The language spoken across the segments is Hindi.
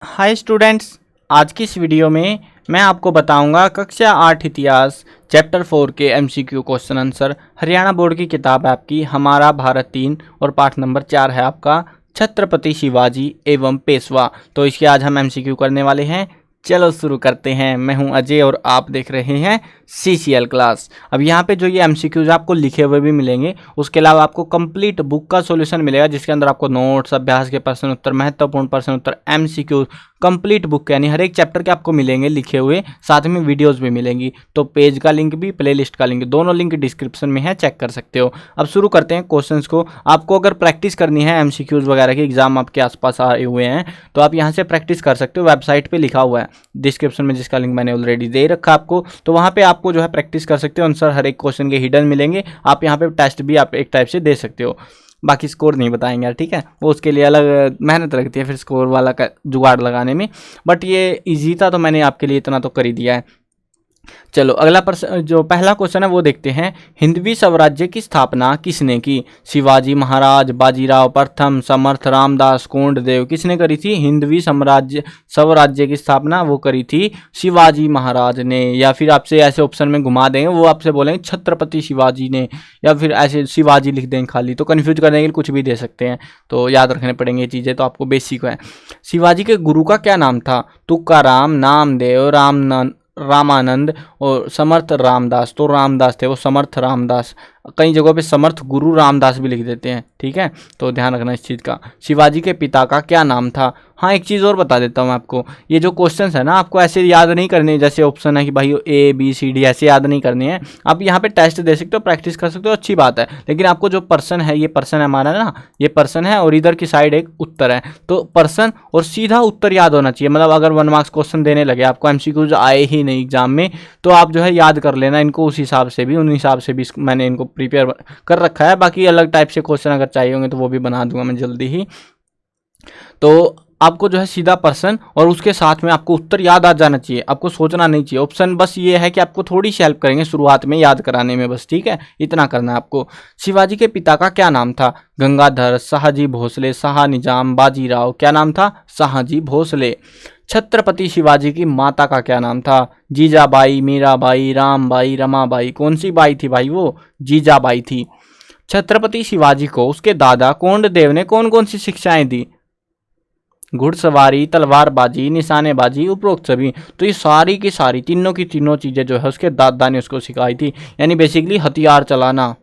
हाय स्टूडेंट्स, आज की इस वीडियो में मैं आपको बताऊंगा कक्षा 8 इतिहास चैप्टर 4 के MCQ question answer. Haryana board की किताब है आपकी हमारा भारत 3 और पाठ नंबर 4 है आपका छत्रपति शिवाजी एवं पेशवा। तो इसके आज हम एमसीक्यू करने वाले हैं। चलो शुरू करते हैं। मैं हूं अजय और आप देख रहे हैं सीसीएल क्लास। अब यहाँ पे जो ये एमसीक्यूज आपको लिखे हुए भी मिलेंगे, उसके अलावा आपको कंप्लीट बुक का सॉल्यूशन मिलेगा जिसके अंदर आपको नोट्स, अभ्यास के प्रश्न उत्तर, महत्वपूर्ण प्रश्न उत्तर, एमसीक्यू, कंप्लीट बुक यानी हर एक चैप्टर के आपको मिलेंगे लिखे हुए, साथ में वीडियोस भी मिलेंगी। तो पेज का लिंक भी, प्ले लिस्ट का लिंक, दोनों लिंक डिस्क्रिप्शन में है, चेक कर सकते हो। अब शुरू करते हैं क्वेश्चंस को। आपको अगर प्रैक्टिस करनी है एमसीक्यूज वगैरह की, एग्जाम आपके आसपास आए हुए हैं तो आप यहाँ से प्रैक्टिस कर सकते हो। वेबसाइट पे लिखा हुआ है डिस्क्रिप्शन में, जिसका लिंक मैंने ऑलरेडी दे रखा आपको, तो वहाँ पे आपको जो है प्रैक्टिस कर सकते हो। आंसर हर एक क्वेश्चन के हिडन मिलेंगे। आप यहाँ पे टेस्ट भी आप एक टाइप से दे सकते हो। बाकी स्कोर नहीं बताएंगे यार, ठीक है, वो उसके लिए अलग मेहनत लगती है फिर स्कोर वाला का जुगाड़ लगाने में। बट ये इजी था तो मैंने आपके लिए इतना तो कर ही दिया है। चलो अगला प्रश्न, जो पहला क्वेश्चन है वो देखते हैं। हिंदवी स्वराज्य की स्थापना किसने की? शिवाजी महाराज, बाजीराव प्रथम, समर्थ, रामदास, कोंडदेव। किसने करी थी हिंदवी स्वराज्य की स्थापना? वो करी थी शिवाजी महाराज ने। या फिर आपसे ऐसे ऑप्शन में घुमा देंगे, वो आपसे बोलेंगे छत्रपति शिवाजी ने, या फिर ऐसे शिवाजी लिख देंगे खाली, तो कन्फ्यूज करने के लिए कुछ भी दे सकते हैं। तो याद रखने पड़ेंगे ये चीज़ें, तो आपको बेसिक है। शिवाजी के गुरु का क्या नाम था? तुकाराम, नामदेव, रामानंद और समर्थ रामदास। तो रामदास थे वो, समर्थ रामदास। कई जगहों पे समर्थ गुरु रामदास भी लिख देते हैं, ठीक है, तो ध्यान रखना इस चीज़ का। शिवाजी के पिता का क्या नाम था? हाँ, एक चीज़ और बता देता हूँ आपको, ये जो क्वेश्चंस है ना, आपको ऐसे याद नहीं करने जैसे ऑप्शन है कि भाई ए बी सी डी, ऐसे याद नहीं करने हैं। आप यहाँ पे टेस्ट दे सकते हो, प्रैक्टिस कर सकते हो, अच्छी बात है। लेकिन आपको जो पर्सन है, ये पर्सन है हमारा ना, ये पर्सन है और इधर की साइड एक उत्तर है, तो पर्सन और सीधा उत्तर याद होना चाहिए। मतलब अगर 1 मार्क्स क्वेश्चन देने लगे, आपको एमसीक्यूज आए ही नहीं एग्जाम में, तो आप जो है याद कर लेना इनको, उस हिसाब से भी, उन हिसाब से भी मैंने इनको प्रिपेयर कर रखा है। बाकी अलग टाइप से क्वेश्चन अगर चाहिए होंगे तो वो भी बना दूंगा मैं जल्दी ही। तो आपको जो है सीधा पर्सन और उसके साथ में आपको उत्तर याद आ जाना चाहिए, आपको सोचना नहीं चाहिए। ऑप्शन बस ये है कि आपको थोड़ी सी हेल्प करेंगे शुरुआत में याद कराने में, बस, ठीक है, इतना करना है आपको। शिवाजी के पिता का क्या नाम था? गंगाधर, शाहजी भोसले, शाह निजाम, बाजीराव। क्या नाम था? शाहजी भोसले। छत्रपति शिवाजी की माता का क्या नाम था? जीजाबाई, मीराबाई, रामबाई, रमाबाई। कौन सी बाई थी भाई? वो जीजाबाई थी। छत्रपति शिवाजी को उसके दादा कोंडदेव ने कौन कौन सी शिक्षाएं दी? घुड़सवारी, तलवारबाजी, निशानेबाजी, उपरोक्त सभी। तो ये सारी की सारी, तीनों की तीनों चीजें जो है उसके दादा ने उसको सिखाई थी, यानी बेसिकली हथियार चलाना।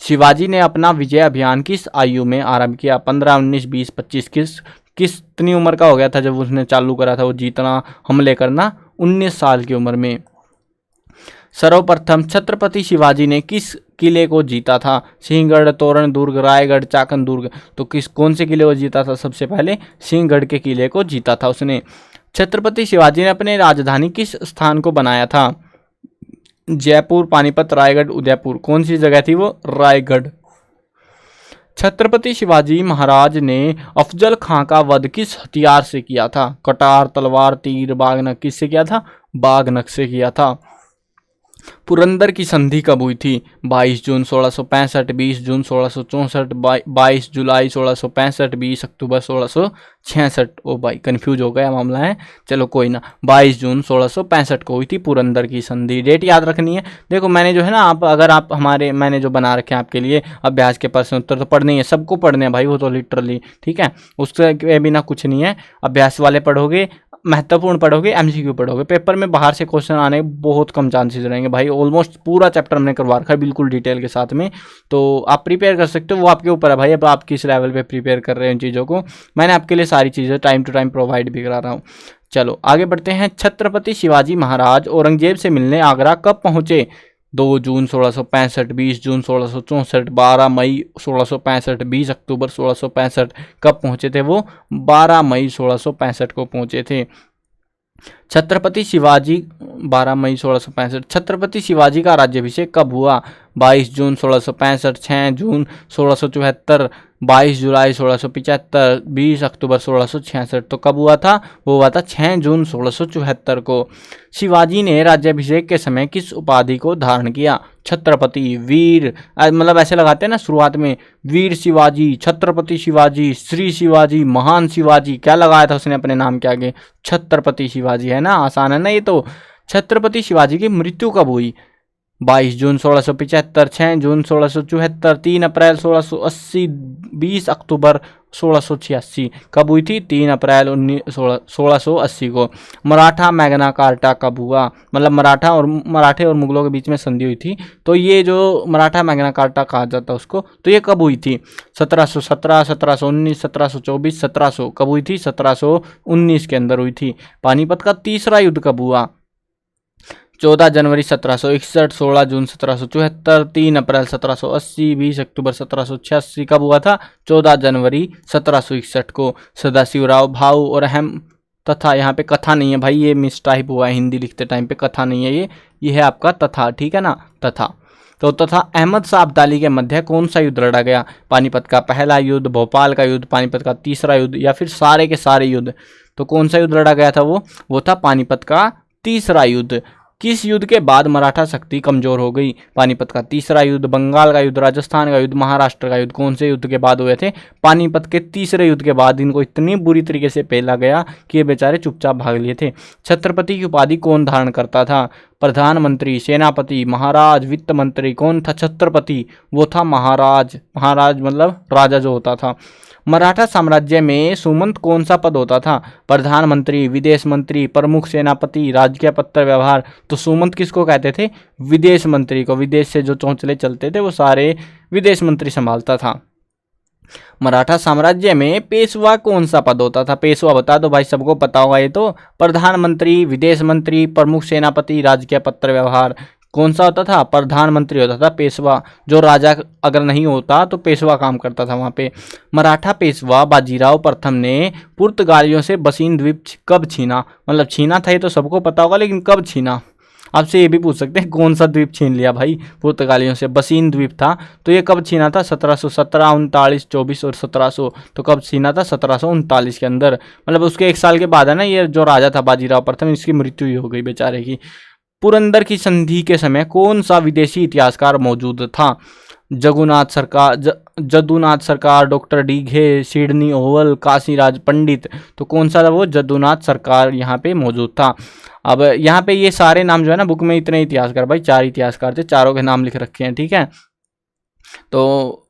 शिवाजी ने अपना विजय अभियान किस आयु में आरंभ किया? 15, 19, 20, 25। कितनी उम्र का हो गया था जब उसने चालू करा था वो जीतना, हमले करना? 19 साल की उम्र में। सर्वप्रथम छत्रपति शिवाजी ने किस किले को जीता था? सिंहगढ़, तोरण दुर्ग, रायगढ़, चाकन दुर्ग। तो कौन से किले को जीता था? सबसे पहले सिंहगढ़ के किले को जीता था उसने। छत्रपति शिवाजी ने अपने राजधानी किस स्थान को बनाया था? जयपुर, पानीपत, रायगढ़, उदयपुर। कौन सी जगह थी वो? रायगढ़। छत्रपति शिवाजी महाराज ने अफजल खां का वध किस हथियार से किया था? कटार, तलवार, तीर, बागनक। किससे किया था? बागनक से किया था। पुरंदर की संधि कब हुई थी? 22 जून 1665, 20 जून 1664, 22 जुलाई 1665, 20 अक्टूबर 1666। ओ भाई कंफ्यूज हो गया मामला है, चलो कोई ना। 22 जून 1665 को हुई थी पुरंदर की संधि। डेट याद रखनी है। देखो मैंने जो है ना, अगर आप हमारे, मैंने जो बना रखे हैं आपके लिए अभ्यास के प्रश्न उत्तर, तो पढ़ने ही है, सबको पढ़ने हैं भाई, वो तो लिटरली, ठीक है, उसके बिना कुछ नहीं है। अभ्यास वाले पढ़ोगे, महत्वपूर्ण पढ़ोगे, एमसीक्यू पढ़ोगे, पेपर में बाहर से क्वेश्चन आने के बहुत कम चांसेस रहेंगे भाई। ऑलमोस्ट पूरा चैप्टर हमने करवा रखा है बिल्कुल डिटेल के साथ में, तो आप प्रिपेयर कर सकते हो, वो आपके ऊपर है भाई। अब आप किस लेवल पे प्रिपेयर कर रहे हैं इन चीज़ों को, मैंने आपके लिए सारी चीज़ें टाइम टू टाइम प्रोवाइड भी करा रहा हूँ। चलो आगे बढ़ते हैं। छत्रपति शिवाजी महाराज औरंगजेब से मिलने आगरा कब पहुँचे? 2 जून 1665, 20 जून 1664, 12 मई 1665, 20 अक्टूबर 1665। कब पहुंचे थे वो? 12 मई 1665 को पहुंचे थे। छत्रपति शिवाजी, 12 मई 1665। छत्रपति शिवाजी का राज्याभिषेक कब हुआ? 22 जून 1665, 6 जून 1674, 22 जुलाई 1675, 20 अक्टूबर 1666। तो कब हुआ था? वो हुआ था 6 जून 1674 को। शिवाजी ने राज्याभिषेक के समय किस उपाधि को धारण किया? छत्रपति, वीर, मतलब ऐसे लगाते हैं ना शुरुआत में, वीर शिवाजी, छत्रपति शिवाजी, श्री शिवाजी, महान शिवाजी, क्या लगाया था उसने अपने नाम के आगे? छत्रपति शिवाजी, है ना, आसान है ना ये तो। छत्रपति शिवाजी की मृत्यु कब हुई? 22 जून 1675, 6 जून 1674, 3 अप्रैल 1680, 20 अक्टूबर 1686। कब हुई थी? 3 अप्रैल 1680 को। मराठा मैग्ना कार्टा कब हुआ? मतलब मराठे और मुगलों के बीच में संधि हुई थी, तो ये जो मराठा मैग्ना कार्टा कहा जाता है उसको, तो ये कब हुई थी? 1717, 1719, 1724, 1700। कब हुई थी? 1719 के अंदर हुई थी। पानीपत का तीसरा युद्ध कब हुआ? 14 जनवरी 1761, 16 जून 1774, 3 अप्रैल 1780, 20 अक्टूबर 1786। कब हुआ था? 14 जनवरी 1761 को। सदाशिवराव भाऊ और अहम तथा, यहाँ पे कथा नहीं है भाई, ये मिस टाइप हुआ है, हिंदी लिखते टाइम पे कथा नहीं है, ये है आपका तथा, ठीक है ना, तथा। तो तथा अहमद शाह अब्दाली के मध्य कौन सा युद्ध लड़ा गया? पानीपत का पहला युद्ध, भोपाल का युद्ध, पानीपत का तीसरा युद्ध, या फिर सारे के सारे युद्ध? तो कौन सा युद्ध लड़ा गया था? वो था पानीपत का तीसरा युद्ध। किस युद्ध के बाद मराठा शक्ति कमजोर हो गई? पानीपत का तीसरा युद्ध, बंगाल का युद्ध, राजस्थान का युद्ध, महाराष्ट्र का युद्ध। कौन से युद्ध के बाद हुए थे? पानीपत के तीसरे युद्ध के बाद इनको इतनी बुरी तरीके से पेला गया कि ये बेचारे चुपचाप भाग लिए थे। छत्रपति की उपाधि कौन धारण करता था? प्रधानमंत्री, सेनापति, महाराज, वित्त मंत्री। कौन था छत्रपति? वो था महाराज। महाराज मतलब राजा जो होता था। मराठा साम्राज्य में सुमंत कौन सा पद होता था? प्रधानमंत्री, विदेश मंत्री, प्रमुख सेनापति, राजकीय पत्र व्यवहार। तो सुमंत किसको कहते थे? विदेश मंत्री को। विदेश से जो चौंचले चलते थे वो सारे विदेश मंत्री संभालता था। मराठा साम्राज्य में पेशवा कौन सा पद होता था? पेशवा बता दो भाई, सबको पता होगा ये तो। प्रधानमंत्री, विदेश मंत्री, प्रमुख सेनापति, राजकीय पत्र व्यवहार। कौन सा होता था? प्रधानमंत्री होता था पेशवा। जो राजा अगर नहीं होता तो पेशवा काम करता था वहाँ पे। मराठा पेशवा बाजीराव प्रथम ने पुर्तगालियों से बसीन द्वीप कब छीना? मतलब छीना था ये तो सबको पता होगा, लेकिन कब छीना? आपसे ये भी पूछ सकते हैं कौन सा द्वीप छीन लिया भाई पुर्तगालियों से? बसीन द्वीप था। तो ये कब छीना था? 1717, 39, 24 और 1700। तो कब छीना था? 1739 के अंदर। मतलब उसके एक साल के बाद है ना, ये जो राजा था बाजीराव प्रथम, इसकी मृत्यु ही हो गई बेचारे की। पुरंदर की संधि के समय कौन सा विदेशी इतिहासकार मौजूद था? जदुनाथ सरकार, डॉक्टर डीघे, सिडनी ओवल, काशीराज पंडित। तो कौन सा था वो? जदुनाथ सरकार यहाँ पे मौजूद था। अब यहाँ पे ये सारे नाम जो है ना, बुक में इतने इतिहासकार भाई, 4 इतिहासकार थे, चारों के नाम लिख रखे हैं, ठीक है। तो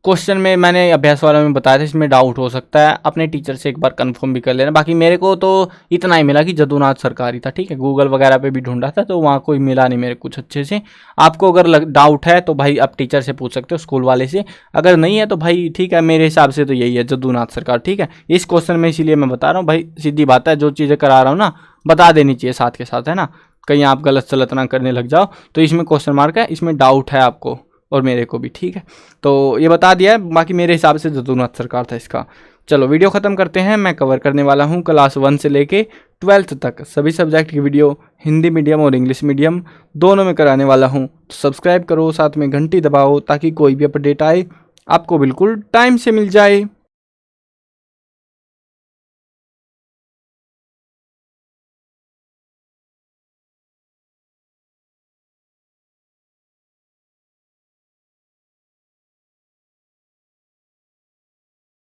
क्वेश्चन में मैंने अभ्यास वाला में बताया था, इसमें डाउट हो सकता है, अपने टीचर से एक बार कंफर्म भी कर लेना। बाकी मेरे को तो इतना ही मिला कि जदुनाथ सरकारी था, ठीक है। गूगल वगैरह पे भी ढूंढा था तो वहाँ कोई मिला नहीं मेरे कुछ अच्छे से। आपको अगर डाउट है तो भाई आप टीचर से पूछ सकते हो, स्कूल वाले से। अगर नहीं है तो भाई ठीक है, मेरे हिसाब से तो यही है जदुनाथ सरकार, ठीक है। इस क्वेश्चन में इसीलिए मैं बता रहा हूँ भाई, सीधी बात है, जो चीज़ें करा रहा हूँ ना बता देनी चाहिए साथ के साथ, है ना। कहीं आप गलत सलत ना करने लग जाओ। तो इसमें क्वेश्चन मार्क है, इसमें डाउट है आपको और मेरे को भी, ठीक है। तो ये बता दिया है, बाकी मेरे हिसाब से जदुनाथ सरकार था इसका। चलो वीडियो ख़त्म करते हैं। मैं कवर करने वाला हूँ क्लास 1 से लेके 12th तक सभी सब्जेक्ट की वीडियो, हिंदी मीडियम और इंग्लिश मीडियम दोनों में कराने वाला हूँ। तो सब्सक्राइब करो, साथ में घंटी दबाओ ताकि कोई भी अपडेट आए आपको बिल्कुल टाइम से मिल जाए।